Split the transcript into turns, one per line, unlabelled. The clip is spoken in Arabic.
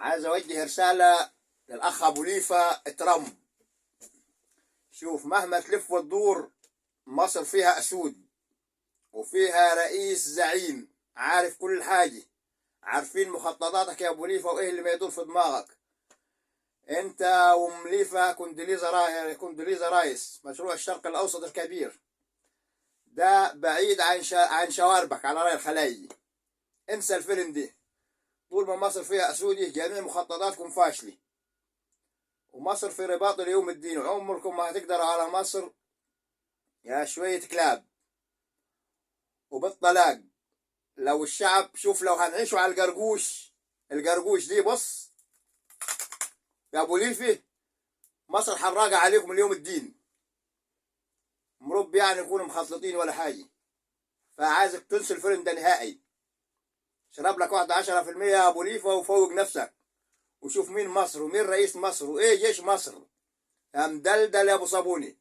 عايز اوجه رسالة للاخ ابو ليفا ترامب. شوف، مهما تلف وتدور مصر فيها اسود وفيها رئيس زعيم عارف كل حاجة، عارفين مخططاتك يا ابو ليفا وايه اللي ما يدور في دماغك. انت ومليفا كوندوليزا رايس مشروع الشرق الاوسط الكبير ده بعيد عن شواربك على راي الخلايجي. انسى الفيلم ده. طول ما مصر فيها اسودي جميع مخططاتكم فاشله، ومصر في رباط اليوم الدين، وعمركم ما هتقدروا على مصر يا شوية كلاب. وبالطلاق لو الشعب، شوف لو هنعيشوا على القرقوش دي، بص يا ابو ليفي، مصر حراقة عليكم اليوم الدين. مرب يعني يكونوا مخططين ولا حاجة. فعايزك تنسى الفيلم ده نهائي. شرب لك واحدة 10% يا ابو ليفا وفوق نفسك، وشوف مين مصر ومين رئيس مصر وايه جيش مصر. يا مدلدل يا ابو صابوني.